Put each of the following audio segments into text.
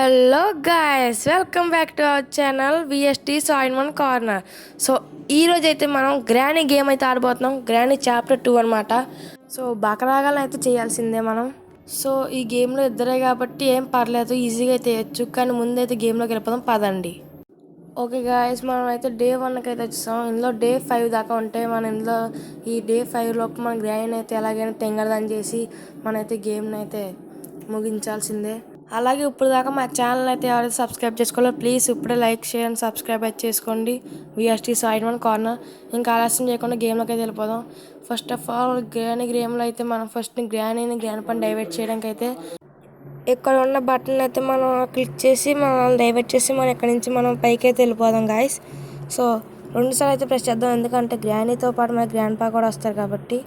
Hello guys, welcome back to our channel VST sine one corner. So ఈరోజు అయితే మనం granny game అయితే ఆడబోతున్నాం. Granny chapter 2 అనమాట. So బకరాగాలను అయితే చేయాల్సిందే మనం. సో ఈ గేమ్లో ఇద్దరే కాబట్టి ఏం పర్లేదు, ఈజీగా అయితే వేయచ్చు. కానీ ముందైతే గేమ్లోకి వెళ్ళిపోదాం పదండి. ఓకే గాయస్, మనం అయితే డే 1కి అయితే వచ్చేసాం. ఇందులో డే 5 దాకా ఉంటాయి. మన ఇందులో ఈ డే 5 లోపు మన గ్రానీ అయితే ఎలాగైనా తెంగడదని చేసి మనైతే గేమ్ని అయితే ముగించాల్సిందే. అలాగే ఇప్పుడు దాకా మా ఛానల్ అయితే ఎవరైతే సబ్స్క్రైబ్ చేసుకోవాలో ప్లీజ్ ఇప్పుడే లైక్ షేర్ అండ్ సబ్స్క్రైబ్ అయితే చేసుకోండి. VST sine one corner. ఇంకా ఆలస్యం చేయకుండా గేమ్లోకి అయితే వెళ్ళిపోదాం. ఫస్ట్ ఆఫ్ ఆల్ గ్రానీ గేమ్లో అయితే మనం ఫస్ట్ గ్రానీని గ్రాండ్ పని డైవర్ట్ చేయడానికి అయితే ఇక్కడ ఉన్న బటన్ అయితే మనం క్లిక్ చేసి మనం డైవర్ట్ చేసి మనం ఇక్కడ నుంచి మనం పైకి అయితే వెళ్ళిపోదాం గాయస్. సో 2 సార్లు అయితే ప్రెస్ చేద్దాం, ఎందుకంటే గ్రానీతో పాటు మన గ్రాండ్ పా కూడా వస్తారు కాబట్టి.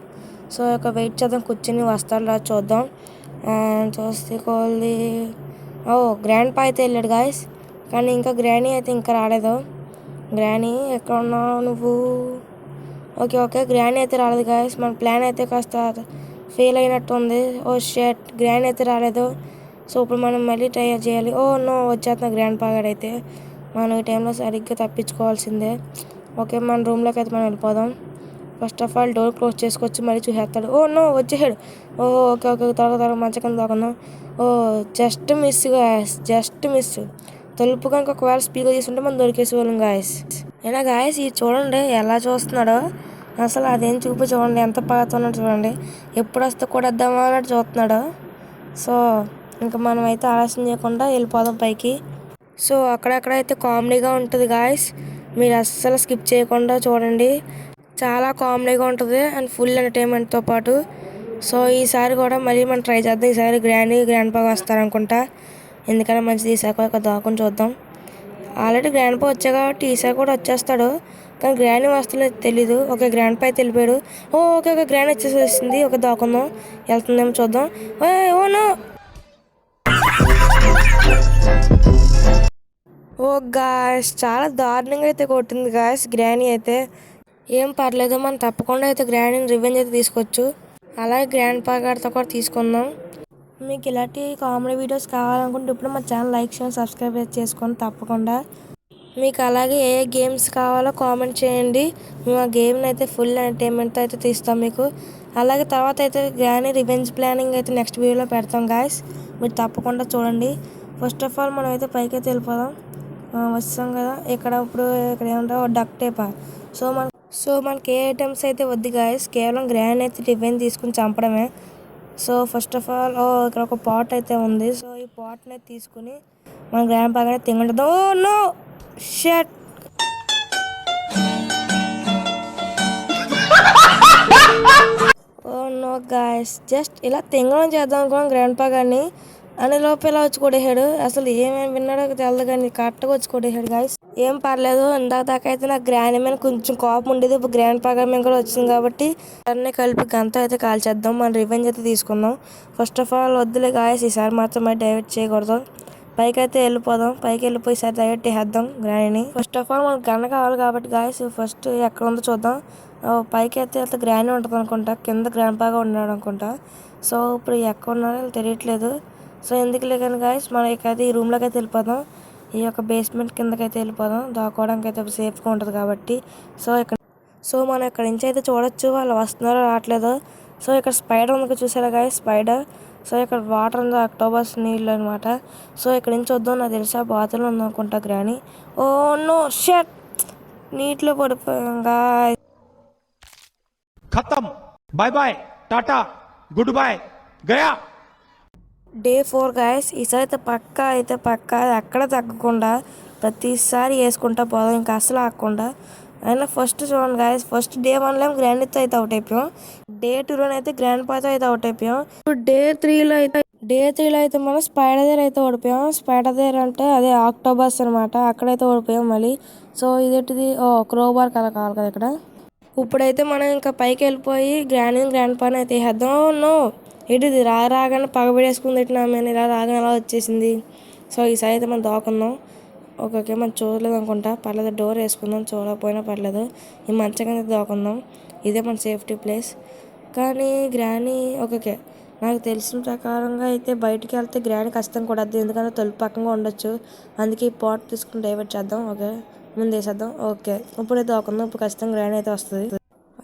సో ఇక వెయిట్ చేద్దాం, కూర్చొని వస్తారా చూద్దాం. చూస్తే కొద్ది గ్రాండ్ పా అయితే వెళ్ళాడు గాయస్, కానీ ఇంకా గ్రానీ అయితే ఇంకా రాలేదు. గ్రానీ ఎక్కడ ఉన్నావు నువ్వు? ఓకే గ్రానీ అయితే రాలేదు గాయస్. మన ప్లాన్ అయితే కాస్త ఫెయిల్ అయినట్టు ఉంది. షర్ట్ గ్రానీ అయితే రాలేదు. సో ఇప్పుడు మనం మళ్ళీ ట్రై చేయాలి. నో, వచ్చేస్తున్నా గ్రాండ్ పా గారు అయితే. మనం ఈ టైంలో సరిగ్గా తప్పించుకోవాల్సిందే. ఓకే, మన రూమ్లోకి అయితే మనం వెళ్ళిపోదాం. First of all door close చేసుకొచ్చి మళ్ళీ చూసేస్తాడు. నో, వచ్చేసాడు. ఓకే త్వరగా మంచం కింద దాకున్నాం. Just miss. తలుపు కనుక ఒకవేళ స్పీకర్ తీసుకుంటే మనం దొరికేసేవాళ్ళం గాయస్. అయినా గాయస్ ఇది చూడండి ఎలా చూస్తున్నాడో. అసలు అదేం చూపు చూడండి, ఎంత పాడుతున్నాడు చూడండి. ఎప్పుడు వస్తే కూడా వద్దామా అన్నట్టు చూస్తున్నాడు. సో ఇంకా మనం అయితే ఆలస్యం చేయకుండా వెళ్ళిపోదాం పైకి. సో అక్కడైతే కామెడీగా ఉంటుంది గాయస్, మీరు అస్సలు స్కిప్ చేయకుండా చూడండి. చాలా కామెడీగా ఉంటుంది అండ్ ఫుల్ ఎంటర్టైన్మెంట్తో పాటు. సో ఈసారి కూడా మళ్ళీ మనం ట్రై చేద్దాం. ఈసారి గ్రాండ్ పా వస్తారనుకుంటా, ఎందుకన్నా మంచిది. ఈసారి కూడా దాక్కుని చూద్దాం. ఆల్రెడీ గ్రాండ్ పా వచ్చా కాబట్టి ఈసారి కూడా వచ్చేస్తాడు, కానీ గ్రాండ్ వస్తలేదు తెలీదు. ఓకే, గ్రాండ్ పా అయితే వెళ్ళిపోయాడు. ఓకే గ్రాండ్ వచ్చేసేసింది. ఓకే దాక్కుందాం, వెళ్తుందేమో చూద్దాం. నో, గాయస్ చాలా దారుణంగా అయితే కొట్టింది గాయస్ గ్రానీ అయితే. ఏం పర్లేదు, మనం తప్పకుండా అయితే గ్రాండ్ రివెంజ్ అయితే తీసుకోవచ్చు. అలాగే గ్రాండ్ పా గారితో కూడా తీసుకుందాం. మీకు ఇలాంటి కామెడీ వీడియోస్ కావాలనుకుంటే ఇప్పుడు మా ఛానల్ లైక్ షేర్ సబ్స్క్రైబ్ చేసుకోండి తప్పకుండా. మీకు అలాగే ఏ గేమ్స్ కావాలో కామెంట్ చేయండి. మేము ఆ గేమ్ని అయితే ఫుల్ ఎంటర్టైన్మెంట్తో అయితే తీస్తాం మీకు. అలాగే తర్వాత అయితే గ్రానీ రివెంజ్ ప్లానింగ్ అయితే నెక్స్ట్ వీడియోలో పెడతాం గాయస్, మీరు తప్పకుండా చూడండి. ఫస్ట్ ఆఫ్ ఆల్ మనం అయితే పైకి అయితే వెళ్ళిపోదాం. వస్తాం కదా, ఇక్కడ ఏమంటారు డక్ టేపా. సో మనకి ఏ ఐటమ్స్ అయితే వద్దు గాయస్, కేవలం గ్రాండ్ అయితే రివెంజ్ తీసుకుని చంపడమే. సో ఫస్ట్ ఆఫ్ ఆల్ ఇక్కడ ఒక పాట్ అయితే ఉంది. సో ఈ పాట్ని తీసుకుని మనం గ్రాండ్ పాగానే తింగుంటుందో. No shut, no guys, just ఇలా తింగడం చేద్దాం అనుకున్నాం గ్రాండ్ పా గారిని. అని లోపల ఇలా వచ్చి కొట్టేసాడు. అసలు ఏమేమి విన్నాడో తెలదు కానీ కరెక్ట్గా వచ్చి కొట్టేసాడు గాయస్. ఏం పర్లేదు, ఇందాక దాకా అయితే నాకు గ్రాండ్ మీద కొంచెం కోపం ఉండేది. ఇప్పుడు గ్రాండ్ పా గారి మీద కూడా వచ్చింది కాబట్టి అన్నీ కలిపి గంత అయితే కాల్చేద్దాం. మన రివెంజ్ అయితే తీసుకుందాం. ఫస్ట్ ఆఫ్ ఆల్ వద్దులే గాయస్, ఈసారి మాత్రం డైవర్ట్ చేయకూడదు. పైకి అయితే వెళ్ళిపోదాం. పైకి వెళ్ళిపోయి ఈసారి డైవర్ట్ చేద్దాం గ్రాండ్ని. ఫస్ట్ ఆఫ్ ఆల్ మనకు గన్న కావాలి కాబట్టి గాయస్ ఫస్ట్ ఎక్కడ ఉందో చూద్దాం. పైకి అయితే వెళ్తే గ్రాండ్ ఉంటుంది అనుకుంటా, కింద గ్రాండ్ పాగా ఉన్నాడు అనుకుంటా. సో ఇప్పుడు ఎక్కడ ఉన్నారో తెలియట్లేదు. సో ఎందుకులే కానీ గాయస్ మనం అయితే ఈ రూమ్లోకి అయితే వెళ్ళిపోదాం. ఈ యొక్క బేస్మెంట్ కిందకి అయితే వెళ్ళిపోదాం, దాక్కోవడానికి అయితే సేఫ్గా ఉంటుంది కాబట్టి. సో మనం ఇక్కడ నుంచి అయితే చూడొచ్చు వాళ్ళు వస్తున్నారో రావట్లేదు. సో ఇక్కడ స్పైడర్ ఉంది చూసారా గాయస్, స్పైడర్. సో ఇక్కడ వాటర్ ఉంది, అక్టోబర్స్ నీళ్ళు అనమాట. సో ఇక్కడ నుంచి వద్దాం, నాకు తెలిసి ఆ బాతులు ఉంది అనుకుంటా గ్రానీ. నో షట్, నీటిలో పడిపోయాం గాయస్. खत्म, bye bye, tata, goodbye, गया. డే 4 గాయస్, ఈసారి అయితే పక్కా ఎక్కడ తగ్గకుండా ప్రతిసారి వేసుకుంటా పోదాం, ఇంకా అసలు ఆగకుండా. అయినా ఫస్ట్ చూడండి గాయస్, ఫస్ట్ డే 1లో గ్రాండ్తో అయితే అవుట్ అయిపోయాం. డే 2లో అయితే గ్రాండ్ పాతో అయితే అవుట్ అయిపోయాం. ఇప్పుడు డే 3లో అయితే మనం స్పైడర్ దగ్గర అయితే ఓడిపోయాం. స్పైడర్ దగ్గర అంటే అదే ఆక్టోబస్ అనమాట, అక్కడైతే ఓడిపోయాం మళ్ళీ. సో ఇదేంటిది, క్రోబార్ కల కావాలి కదా ఇక్కడ. ఇప్పుడైతే మనం ఇంకా పైకి వెళ్ళిపోయి గ్రాండ్ పాని అయితే వేద్దాం. నో, ఏంటిది రాగానే పగబెడేసుకుంది ఎట్లా మేము, ఇలా రాగానే అలా వచ్చేసింది. సో ఈసారి అయితే మనం దాక్కుందాం. ఓకే మనం చూడలేదు అనుకుంటా, పర్లేదు డోర్ వేసుకుందాం, చూడకపోయినా పర్లేదు. ఈ మంచం కింద దాక్కుందాం, ఇదే మన సేఫ్టీ ప్లేస్. కానీ గ్రానీ ఓకే నాకు తెలిసిన ప్రకారంగా అయితే బయటికి వెళ్తే గ్రాండ్ ఖచ్చితంగా కొడద్దు, ఎందుకంటే తలుపు పక్కగా ఉండొచ్చు. అందుకే ఈ పాట్ తీసుకుని డైవర్ట్ చేద్దాం. ఓకే, ముందు వేసేద్దాం. ఓకే, ఇప్పుడైతే దోకుందాం. ఇప్పుడు ఖచ్చితంగా గ్రాండ్ అయితే వస్తుంది.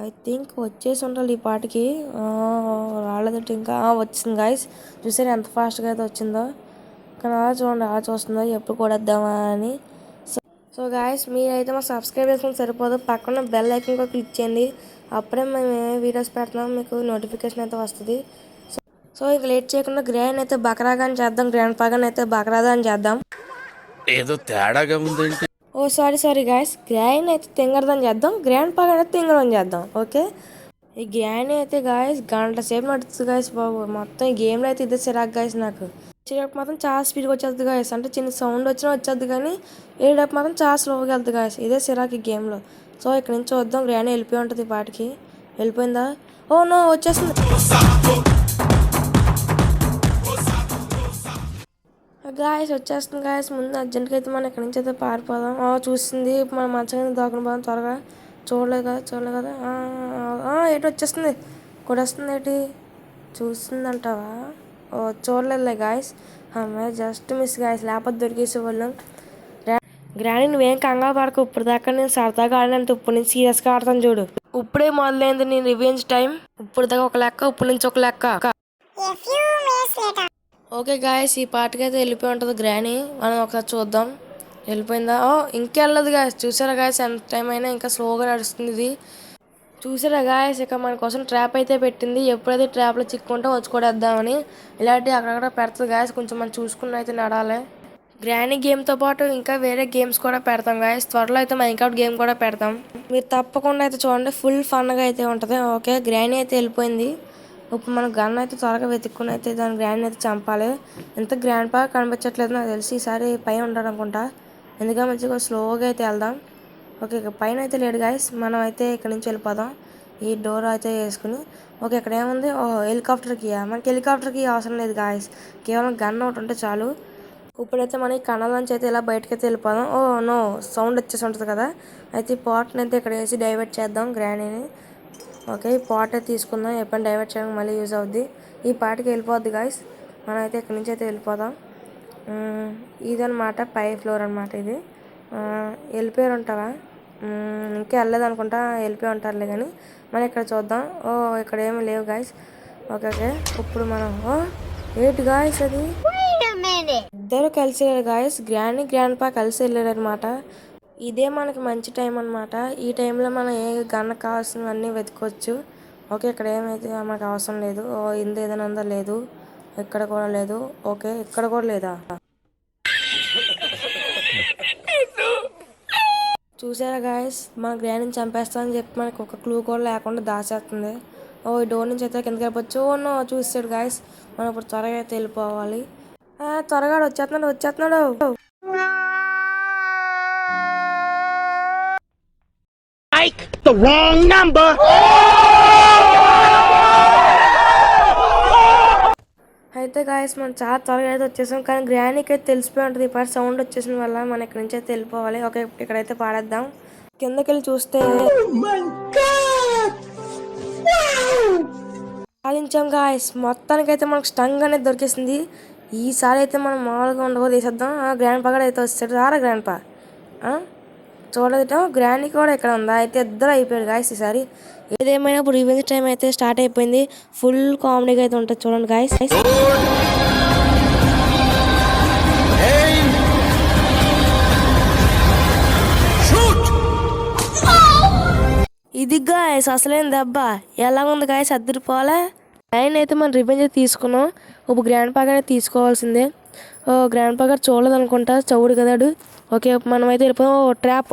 ఐ థింక్ వచ్చేసి ఉండాలి ఈ పాటికి. రాలేదంటే ఇంకా వచ్చింది గాయస్. చూసారు ఎంత ఫాస్ట్గా అయితే వచ్చిందో. కానీ అలా చూడండి, అలా చూస్తుందో ఎప్పుడు కొడద్దామా అని. సో గాయస్, మీరైతే మా సబ్స్క్రైబ్ చేసుకుని సరిపోదు, పక్కన బెల్ ఐకాన్ కూడా క్లిక్ చేయండి. అప్పుడే మేము ఏ వీడియోస్ పెడుతున్నాం మీకు నోటిఫికేషన్ అయితే వస్తుంది. సో ఇక లేట్ చేయకుండా గ్రాండ్ అయితే బకరాగాని చేద్దాం. గ్రాండ్ పాగాని అయితే బకరాదా అని చేద్దాం. ఏదో తేడాగా ఉందేంటి? ఓ సారీ గాయస్, గ్రాండ్ అయితే తింగరదని చేద్దాం. గ్రాండ్ పాగాని అయితే తింగరని చేద్దాం. ఓకే, ఈ గ్రాండ్ అయితే గాయస్ గంట సేపు నడుస్తుంది గాయస్ బాబు. మొత్తం ఈ గేమ్లో అయితే ఇదే సిరాక్ గాయస్. నాకు వచ్చేటప్పుడు మాత్రం చాలా స్పీడ్గా వచ్చేది గాయస్. అంటే చిన్న సౌండ్ వచ్చినా వచ్చేది, కానీ వెళ్ళేటప్పుడు మాత్రం చాలా స్లోగా వెళ్తుంది గాయస్. ఇదే సిరాక్ ఈ గేమ్లో. సో ఇక్కడ నుంచి చూద్దాం. గ్రాండ్ వెళ్ళిపోయి ఉంటుంది ఈ పాటికి. వెళ్ళిపోయిందా? ఓ నో, వచ్చేస్తుంది గాయస్, వచ్చేస్తుంది గాయస్. ముందు అర్జెంట్గా అయితే మనం ఇక్కడి నుంచి అయితే పారిపోదాం. చూసింది మన మంచం దాకుని పోదాం త్వరగా. చూడలేదు కదా. ఏంటి వచ్చేస్తుంది, కొడేస్తుంది ఏంటి, చూస్తుందంటావా? చూడలేదులే గాయస్. అమ్మాయి జస్ట్ మిస్ గాయస్, లేకపోతే దొరికేసే వాళ్ళం. గ్రాండ్ నువ్వేం కంగారు పడకు. ఇప్పుడు దాకా నేను సరదాగా ఆడినంత, ఇప్పుడు నుంచి సీరియస్గా ఆడతాను చూడు. ఇప్పుడే మొదలైంది నేను రివెంజ్ టైం. ఇప్పుడు దాకా ఒక లెక్క, ఇప్పుడు నుంచి ఒక లెక్క. ఓకే గాయస్, ఈ పాటకి అయితే వెళ్ళిపోయి ఉంటుంది గ్రాని. మనం ఒకసారి చూద్దాం. వెళ్ళిపోయిందా? ఇంకెళ్ళదు గాయస్. చూసారా గాయస్, ఎంత టైం అయినా ఇంకా స్లోగా నడుస్తుంది ఇది. చూసారా గాయస్, ఇక మన కోసం ట్రాప్ అయితే పెట్టింది. ఎప్పుడైతే ట్రాప్లో చిక్కుంటే వచ్చి కొడేద్దామని. ఇలాంటివి అక్కడక్కడ పెడుతుంది గాయస్. కొంచెం మనం చూసుకుని అయితే నడాలి. గ్రానీ గేమ్తో పాటు ఇంకా వేరే గేమ్స్ కూడా పెడతాం గాయస్. త్వరలో అయితే మైన్క్రాఫ్ట్ గేమ్ కూడా పెడతాం. మీరు తప్పకుండా అయితే చూడండి, ఫుల్ ఫన్గా అయితే ఉంటుంది. ఓకే, గ్రానీ అయితే వెళ్ళిపోయింది. ఇప్పుడు మనం గన్ అయితే త్వరగా వెతుక్కుని అయితే దాని గ్రాండ్ అయితే చంపాలి. ఎంత గ్రాండ్ పాగా కనిపించట్లేదు నాకు తెలిసి. ఈసారి పైన ఉంటాడు అనుకుంటా. ఎందుకంటే మంచిగా స్లోగా అయితే వెళ్దాం. ఓకే, ఇక పైన అయితే లేడు గాయస్. మనం అయితే ఇక్కడ నుంచి వెళ్ళిపోదాం. ఈ డోర్ అయితే వేసుకుని. ఓకే, ఇక్కడ ఏముంది? హెలికాప్టర్కి. మనకి హెలికాప్టర్కి అవసరం లేదు గాయస్, కేవలం గన్ ఒకటి ఉంటే చాలు. ఇప్పుడైతే మనం ఈ కణాల నుంచి అయితే ఇలా బయటకి అయితే వెళ్ళిపోదాం. నో, సౌండ్ వచ్చేసి ఉంటుంది కదా. అయితే ఈ పాట్ని అయితే ఇక్కడ వేసి డైవర్ట్ చేద్దాం గ్రానీని. ఓకే, ఈ పాట్ అయితే తీసుకుందాం. ఎప్పుడైనా డైవర్ట్ చేయడానికి మళ్ళీ యూజ్ అవుద్ది. ఈ పాటకి వెళ్ళిపోద్ది గాయస్. మనం అయితే ఇక్కడి నుంచి అయితే వెళ్ళిపోదాం. ఇదనమాట పై ఫ్లోర్ అనమాట ఇది. వెళ్ళిపోయారు ఉంటావా? ఇంకా వెళ్ళలేదు అనుకుంటా, వెళ్ళిపోయి ఉంటారులే. కానీ మనం ఇక్కడ చూద్దాం. ఇక్కడ ఏమీ లేవు గాయస్. ఓకే, ఇప్పుడు మనం ఏంటి గాయస్ అది? ఇద్దరు కలిసి వెళ్ళారు గాయస్. గ్రాండ్ పా కలిసి వెళ్ళారు అనమాట. ఇదే మనకి మంచి టైం అనమాట. ఈ టైంలో మనం ఏ గన్న కావాల్సినవన్నీ వెతుకోవచ్చు. ఓకే, ఇక్కడ ఏమైతే మనకు అవసరం లేదు. ఇందు ఏదైనా ఉందా? లేదు. ఇక్కడ కూడా లేదు. ఓకే, ఇక్కడ కూడా లేదా? చూసారా గాయస్, మన గ్రాండ్ని చంపేస్తామని చెప్పి మనకు ఒక క్లూ కూడా లేకుండా దాచేస్తుంది. ఈ డోర్ నుంచి అయితే కిందకి వెళ్ళిపోవచ్చు. చూసాడు గాయస్. మనం ఇప్పుడు త్వరగా అయితే వెళ్ళిపోవాలి. త్వరగా వచ్చేస్తున్నాడు. The wrong number. అయితే గాయస్, మనం చాలా త్వరగా అయితే వచ్చేసాం. కానీ గ్రానీకి అయితే తెలిసిపోయి ఉంటుంది ఈ పాట సౌండ్ వచ్చేసిన వల్ల. మనం ఇక్కడి నుంచి అయితే వెళ్ళిపోవాలి. ఓకే, ఇక్కడైతే పాడేద్దాం. కిందకి వెళ్ళి చూస్తే సాధించాం గాయస్. మొత్తానికి అయితే మనకు స్టంగ్ అనేది దొరికేసింది. ఈసారి అయితే మనం మామూలుగా ఉండవో తీసేద్దాం. గ్రాండ్ పా కూడా అయితే వచ్చాడు. రారా గ్రాండ్ పా, చూడదు. గ్రాండ్ కూడా ఇక్కడ ఉందా? అయితే ఇద్దరు అయిపోయాడు గాయస్ ఈసారి. ఏదేమైనా ఇప్పుడు రివెంజ్ టైం అయితే స్టార్ట్ అయిపోయింది. ఫుల్ కామెడీగా అయితే ఉంటుంది చూడండి గాయస్. ఇది గాయస్ అసలేం దెబ్బ. ఎలా ఉంది గాయస్? అద్దరిపోలే. ఆయన అయితే మనం రివెంజ్ తీసుకున్నాం. ఇప్పుడు గ్రాండ్ పా గానే తీసుకోవాల్సిందే. గ్రాండ్ పా గారు చూడలేదు అనుకుంటా, చౌడు కదాడు. ఓకే, మనం అయితే వెళ్ళిపోదాం. ట్రాప్.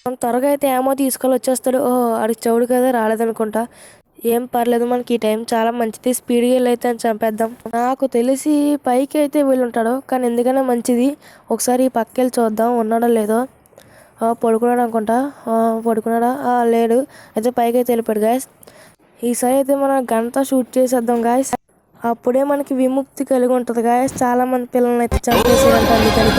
మనం త్వరగా అయితే ఏమో తీసుకొని వచ్చేస్తాడు. అడిగి చౌడు కదా, రాలేదనుకుంటా. ఏం పర్లేదు, మనకి ఈ టైం చాలా మంచిది. స్పీడ్గా వెళ్ళైతే అని చంపేద్దాం. నాకు తెలిసి పైకి అయితే వెళ్ళి ఉంటాడు, కానీ ఎందుకైనా మంచిది ఒకసారి ఈ పక్క వెళ్ళి చూద్దాం ఉన్నాడో లేదో. పడుకున్నాడు అనుకుంటా. పడుకున్నాడా? లేడు. అయితే పైకి అయితే వెళ్ళిపోయాడు గాయస్. ఈసారి అయితే మనం గంటతో షూట్ చేసేద్దాం గాయస్. అప్పుడే మనకి విముక్తి కలిగి ఉంటుంది గాయస్. చాలా మంది పిల్లల్ని అయితే చంపేసేదంట. అందుకని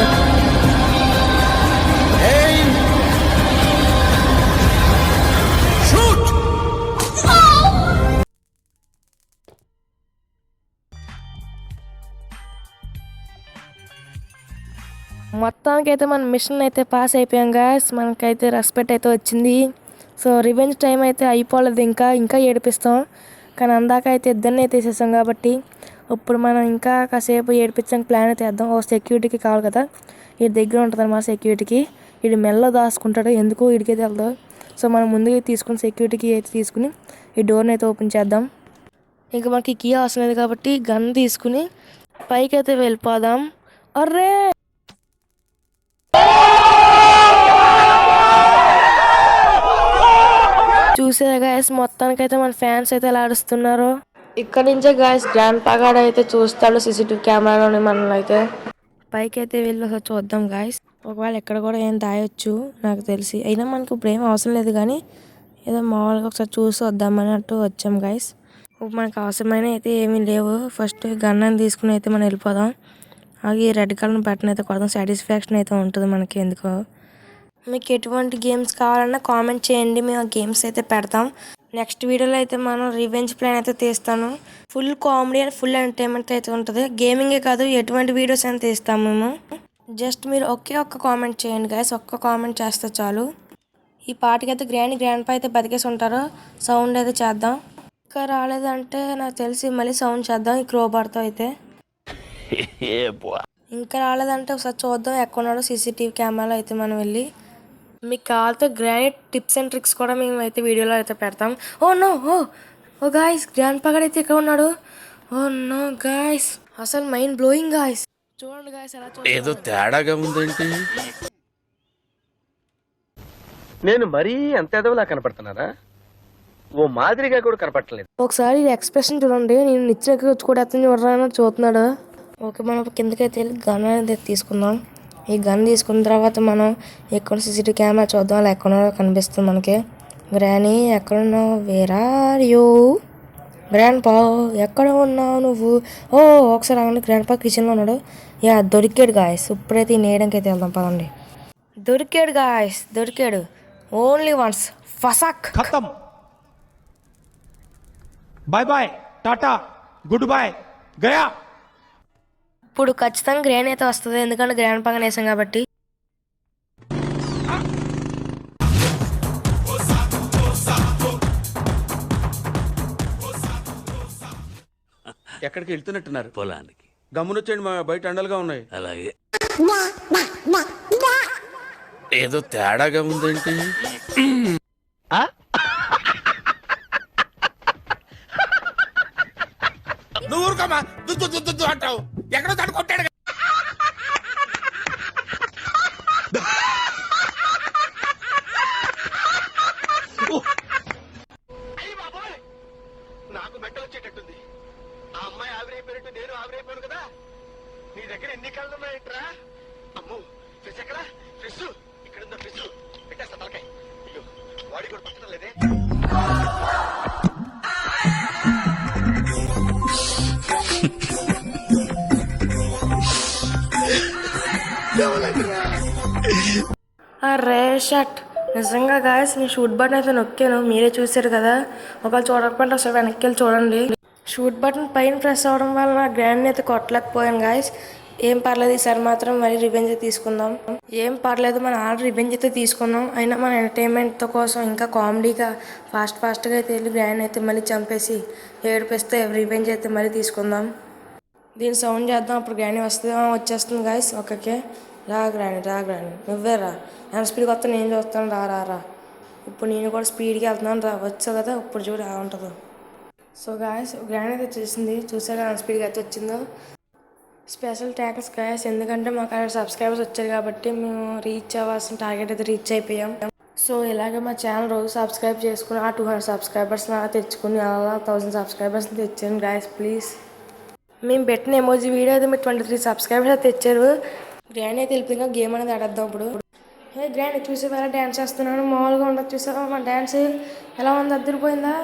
మొత్తానికి అయితే మన మిషన్ అయితే పాస్ అయిపోయాం గాయస్. మనకైతే రెస్పెక్ట్ అయితే వచ్చింది. సో రివెంజ్ టైం అయితే అయిపోలేదు, ఇంకా ఇంకా ఏడిపిస్తాం. కానీ అందాక అయితే ఇద్దరిని అయితే తీసేసాం కాబట్టి ఇప్పుడు మనం ఇంకా కాసేపు ఏడిపించడానికి ప్లాన్ అయితే వేద్దాం. ఓ సెక్యూరిటీకి కావాలి కదా, వీడి దగ్గర ఉంటుంది అన్నమాట సెక్యూరిటీకి. వీడు మెల్ల దాచుకుంటాడు, ఎందుకు వీడికైతే వెళ్దాం. సో మనం ముందుగా తీసుకుని సెక్యూరిటీకి అయితే తీసుకుని ఈ డోర్ని అయితే ఓపెన్ చేద్దాం. ఇంకా మనకి కీ అవసరం లేదు కాబట్టి గన్ తీసుకుని పైకి అయితే వెళ్ళిపోదాం. అర్రే చూసారా గాయస్, మొత్తానికైతే మన ఫ్యాన్స్ అయితే ఎలా ఆడుస్తున్నారు. ఇక్కడ నుంచే గాయస్ గ్రాండ్ పగాడ అయితే చూస్తాడు సీసీటీవీ కెమెరాలోని. మనల్ని అయితే పైకి అయితే వెళ్ళి ఒకసారి చూద్దాం గాయస్. ఒకవేళ ఎక్కడ కూడా ఏం దాయొచ్చు నాకు తెలిసి, అయినా మనకు ఇప్పుడు ఏం అవసరం లేదు కానీ ఏదో మామూలుగా ఒకసారి చూసి వద్దాం అన్నట్టు వచ్చాం గాయస్. ఇప్పుడు మనకు అవసరమైన అయితే ఏమీ లేవు. ఫస్ట్ గన్ అని తీసుకుని అయితే మనం వెళ్ళిపోదాం. అలాగే రెడ్ కలర్ బటన్ అయితే కొడదాం, సాటిస్ఫాక్షన్ అయితే ఉంటుంది మనకి. ఎందుకో మీకు ఎటువంటి గేమ్స్ కావాలన్నా కామెంట్ చేయండి, మేము ఆ గేమ్స్ అయితే పెడతాం. నెక్స్ట్ వీడియోలో అయితే మనం రివెంజ్ ప్లాన్ అయితే తీస్తాను. Full comedy and full entertainment అయితే ఉంటుంది. గేమింగే కాదు ఎటువంటి వీడియోస్ అయినా తీస్తాము మేము. జస్ట్ మీరు ఒక్క కామెంట్ చేయండి గాయస్, ఒక్క కామెంట్ చేస్తే చాలు. ఈ పాటకైతే గ్రాండ్ పా అయితే బతికేసి ఉంటారు. సౌండ్ అయితే చేద్దాం. ఇంకా రాలేదంటే నాకు తెలిసి మళ్ళీ సౌండ్ చేద్దాం ఈ క్రోబార్తో అయితే. ఇంకా రాలేదంటే ఒకసారి చూద్దాం ఎక్కడున్నాడో సీసీటీవీ కెమెరాలో అయితే మనం వెళ్ళి. మీకు కావాలితే గ్రాండ్ టిప్స్ అండ్ ట్రిక్స్ కూడా మేము అయితే వీడియోలో అయితే పెడతాం. ఓ నో, ఓ గాయస్ గ్రాండ్ పగాడ్ అయితే ఇక్కడ ఉన్నాడు. ఓ నో గాయస్, అసలు మైండ్ బ్లోయింగ్ గాయస్. చూడండి గాయస్ ఎలా ఏదో తేడాగా ఉందేంటి. నేను మరీ అంత ఎదవలా కనపడుతున్నారా? ఓ మాదిరిగా కూడా కనపడలేదు. ఒకసారి ఎక్స్ప్రెషన్ చూడండి, నేను నిచ్చిన కూడా ఎత్తని చూస్తున్నాడు. ఓకే, మనం కిందకైతే వెళ్ళి గన్ అనేది తీసుకుందాం. ఈ గన్ తీసుకున్న తర్వాత మనం ఎక్కడ సీసీటీవీ కెమెరా చూద్దాం, అలా ఎక్కడో కనిపిస్తుంది మనకి. గ్రానీ ఎక్కడున్నావు, వేర్ ఆర్ యూ, గ్రాండ్ పా ఎక్కడ ఉన్నావు నువ్వు? ఓ ఒకసారి అవ్వండి, గ్రాండ్ పా కిచెన్లో ఉన్నాడు. యా దొరికాడు గాయస్. ఇప్పుడైతే ఈ నేయడానికి అయితే వెళ్దాం పదండి. దొరికాడు గాయస్, దొరికాడు. ఓన్లీ వన్స్ ఫసాక్ खत्म. Bye bye, tata, goodbye, गया. ఇప్పుడు ఖచ్చితంగా గ్రాండ్ అయితే వస్తుంది, ఎందుకంటే గ్రాండ్ పక్కన వేసాం కాబట్టి. ఎక్కడికి వెళ్తున్నట్టున్నారు? పొలానికి. గమ్మునొచ్చేయండి, మా బయట ఎండలుగా ఉన్నాయి. అలాగే. ఏదో తేడాగా ఉందేంటి. నువ్వు ఊరుకోమా, దుద్దు అంటావు. ఎక్కడో తను కొట్టాడు. నాకు మెట్ట వచ్చేటట్టుంది. ఆ అమ్మాయి ఆవిరైపోయినట్టు నేను ఆవిరైపోయాను కదా. నీ దగ్గర ఎన్ని కళ్ళు ఉన్నాయంట్రా? అమ్ము, ఫిష్ ఎక్కడ? ఫిష్ ఇక్కడ ఉందా? ఫిష్ పెట్టేస్తా తలకాయ. అయ్యో వాడి కూడా పట్టడం లేదే. అరే షట్, నిజంగా గాయస్ నేను షూట్ బటన్ అయితే నొక్కాను, మీరే చూసారు కదా. ఒకవేళ చూడకపోతే ఒకసారి వెనక్కి వెళ్ళి చూడండి. షూట్ బటన్ పైన ప్రెస్ అవ్వడం వల్ల నా గ్రాండ్ అయితే కొట్టలేకపోయాను గాయస్. ఏం పర్లేదు, ఈసారి మాత్రం మరి రివెంజ్ అయితే తీసుకుందాం. ఏం పర్లేదు, మనం ఆల్రెడీ రివెంజ్ అయితే తీసుకున్నాం. అయినా మన ఎంటర్టైన్మెంట్ కోసం ఇంకా కామెడీగా ఫాస్ట్గా అయితే వెళ్ళి గ్రాండ్ అయితే మళ్ళీ చంపేసి ఏడిపిస్తే రివెంజ్ అయితే మళ్ళీ తీసుకుందాం. దీని సౌండ్ చేద్దాం, అప్పుడు గ్రాండ్ వస్తుంది. వచ్చేస్తుంది గాయస్. ఓకే, రా గ్రాండ్ నువ్వే రా. నేను స్పీడ్కి వస్తాను, నేను చూస్తాను. రా ఇప్పుడు నేను కూడా స్పీడ్కి వెళ్తున్నాను. రా వచ్చావు కదా, ఇప్పుడు చూడు ఎలా ఉంటుందో. సో గాయస్ గ్రాండ్ అయితే చూసింది, చూసాక నా స్పీడ్గా అయితే వచ్చిందో. స్పెషల్ థ్యాంక్స్ గాయస్, ఎందుకంటే మాకు అక్కడ సబ్స్క్రైబర్స్ వచ్చారు కాబట్టి మేము రీచ్ అవ్వాల్సిన టార్గెట్ అయితే రీచ్ అయిపోయాం. సో ఇలాగే మా ఛానల్ రోజు సబ్స్క్రైబ్ చేసుకుని ఆ 200 సబ్స్క్రైబర్స్ తెచ్చుకుని అలా 1000 సబ్స్క్రైబర్స్ని తెచ్చాను గాయస్. ప్లీజ్, మేము పెట్టిన ఎమోజీ వీడియో అయితే మీరు 23 సబ్స్క్రైబర్స్ అయితే తెచ్చారు. గ్రాండ్ అయితే వెళ్ళిపోయింది, గేమ్ అనేది ఆడేద్దాం ఇప్పుడు. హే గ్రాండ్, చూసావా ఎలా డ్యాన్స్ చేస్తున్నాను? మామూలుగా ఉండదు, చూసావా మా డ్యాన్స్ ఎలా ఉంది? అద్దరిపోయిందా?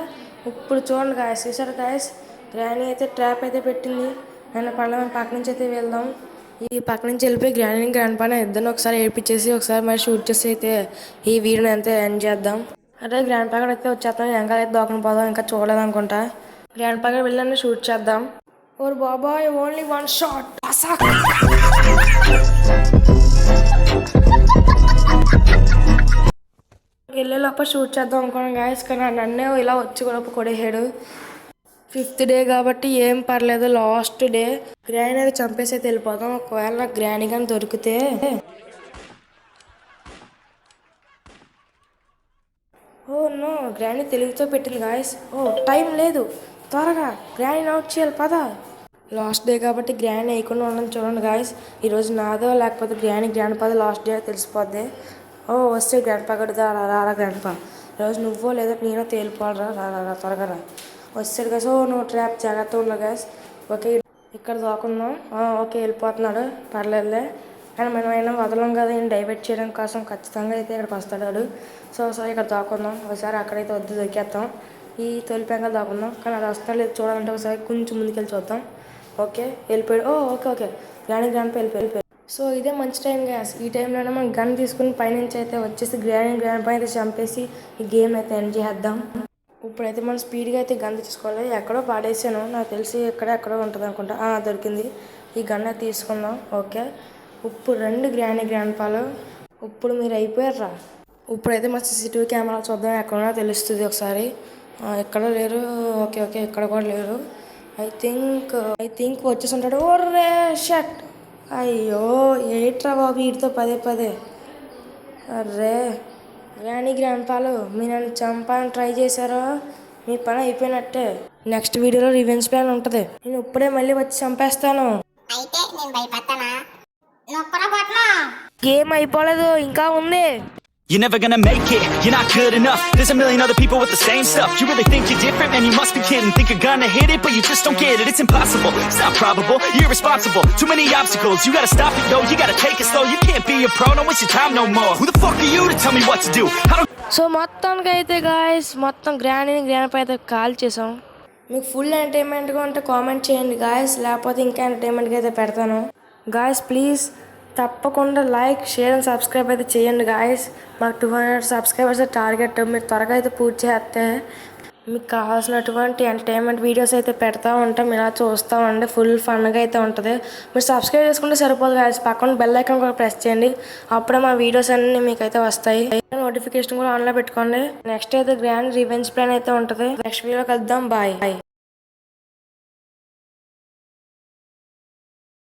ఇప్పుడు చూడండి గాయస్, చూసారు గాయస్, గ్రాండ్ అయితే ట్రాప్ అయితే పెట్టింది. నేను పర్లేదు పక్క నుంచి అయితే వెళ్దాం. ఈ పక్క నుంచి వెళ్ళిపోయి గ్రాండ్ పైన ఇద్దరిని ఒకసారి ఏడిపించేసి ఒకసారి మరి షూట్ చేసి అయితే ఈ వీడియోని అయితే ఎండ్ చేద్దాం. అదే గ్రాండ్ పక్కన అయితే వచ్చేస్తాం, ఇంకా అయితే దోకని పోదాం. ఇంకా చూడలేదు అనుకుంటా. గ్రాండ్ పక్కన వెళ్ళి షూట్ చేద్దాం. ఓర్ బాబాయ్, ఓన్లీ వన్ షాట్. వెళ్ళే లోపల షూట్ చేద్దాం అనుకున్నాను గాయస్, కానీ నన్నే ఇలా వచ్చి కూడా కొడేసాడు. 5th డే కాబట్టి ఏం పర్లేదు, లాస్ట్ డే. గ్రాండ్ అయితే చంపేసి అయితే వెళ్ళిపోతాం. ఒకవేళ నాకు గ్రాండ్ కానీ దొరికితే. ఓ నో, గ్రాండ్ తెలుగుతో పెట్టింది గాయస్. ఓ టైం లేదు, త్వరగా గ్రాండ్ అవుట్ చేయాలి పద. లాస్ట్ డే కాబట్టి గ్రాండ్ వేయకుండా ఉండడం చూడండి గాయస్. ఈరోజు నాదో లేకపోతే గ్రాండ్ పద లాస్ట్ డే తెలిసిపోద్ది. ఓ వస్తే గ్రాండ్ పా గడుదా రారా గ్రాండ్ పా, ఈరోజు నువ్వో లేదా నేనో తేలిపోవాలరా, రా త్వరగా రా. వచ్చాడు గాయస్. ఓ నువ్వు ట్రాప్ జాగ్రత్త ఉన్నా గాయస్. ఓకే ఇక్కడ దాకుందాం. ఓకే వెళ్ళిపోతున్నాడు, పర్లేదులే. కానీ మనం అయినా వదలం కదా, ఈయన డైవర్ట్ చేయడం కోసం ఖచ్చితంగా అయితే ఇక్కడికి వస్తాడు. సో ఇక్కడ దాకుందాం. ఒకసారి అక్కడైతే వద్దు దొరికేస్తాం. ఈ తొలి పెంకలు దాకుందాం. కానీ అది వస్తా లేదు చూడాలంటే ఒకసారి కొంచెం ముందుకెళ్ళి చూద్దాం. ఓకే వెళ్ళిపోయాడు. ఓకే గ్రాండ్ పై వెళ్ళిపోయాడు. సో ఇదే మంచి టైం గ్యాస్. ఈ టైంలోనే మనం గన్ తీసుకుని పైనుంచి అయితే వచ్చేసి గ్రాండ్ పై అయితే చంపేసి ఈ గేమ్ అయితే ఎండ్ చేద్దాం. ఇప్పుడైతే మనం స్పీడ్గా అయితే గన్ తీసుకోవాలి. ఎక్కడో పాడేసాను, నాకు తెలిసి ఎక్కడో ఉంటుంది అనుకుంటా. దొరికింది. ఈ గన్ అయితే తీసుకుందాం. ఓకే ఇప్పుడు రండి గ్రాండ్ పాలు. ఇప్పుడు మీరు అయిపోయారా. ఇప్పుడైతే మన CCTV కెమెరా చూద్దాం, ఎక్కడున్నా తెలుస్తుంది ఒకసారి. ఎక్కడ లేరు. ఓకే ఇక్కడ కూడా లేరు. ఐ థింక్ వచ్చేసి ఉంటాడు. ఓర్రే షట్, అయ్యో ఏట్రా బాబు వీటితో పదే. అర్రే గ్రాండ్ పాలు, మీరు నన్ను చంపాలని ట్రై చేశారో మీ పని అయిపోయినట్టే. నెక్స్ట్ వీడియోలో రివెంజ్ ప్లాన్ ఉంటుంది. నేను ఇప్పుడే మళ్ళీ వచ్చి చంపేస్తాను. అయితే నేను భయపడతానా? నొక్కరా బట్నా. గేమ్ అయిపోలేదు, ఇంకా ఉంది. You're never gonna make it, you're not good enough. There's a million other people with the same stuff. You really think you're different? Man, you must be kidding. Think you're gonna hit it, but you just don't get it. It's impossible, it's not probable, you're irresponsible. Too many obstacles, you gotta stop it, yo. You gotta take it slow, you can't be a pro. Don't waste your time no more. Who the fuck are you to tell me what to do? I don't. So మొత్తానికి అయితే guys మొత్తం grand పై అయితే call చేసాం. మీకు full ఎంటర్టైన్మెంట్గా ఉంటే comment చేయండి guys, లేకపోతే ఇంకా ఎంటర్టైన్మెంట్గా అయితే పెడతాను. గాయస్ ప్లీజ్ తప్పకుండా లైక్, షేర్ అండ్ సబ్స్క్రైబ్ అయితే చేయండి గాయస్. మాకు 200 సబ్స్క్రైబర్స్ టార్గెట్. మీరు త్వరగా అయితే పూర్తి చేస్తే మీకు కావాల్సినటువంటి ఎంటర్టైన్మెంట్ వీడియోస్ అయితే పెడతా ఉంటాం. ఇలా చూస్తూ ఉండి ఫుల్ ఫన్గా అయితే ఉంటుంది. మీరు సబ్స్క్రైబ్ చేసుకుంటే సరిపోదు గాయస్, పక్కన బెల్ ఐకాన్ కూడా ప్రెస్ చేయండి. అప్పుడే మా వీడియోస్ అన్నీ మీకు అయితే వస్తాయి. నోటిఫికేషన్ కూడా ఆన్లో పెట్టుకోండి. నెక్స్ట్ అయితే గ్రాండ్ రివెంజ్ ప్లాన్ అయితే ఉంటుంది. నెక్స్ట్ వీడియో కలుద్దాం. బాయ్.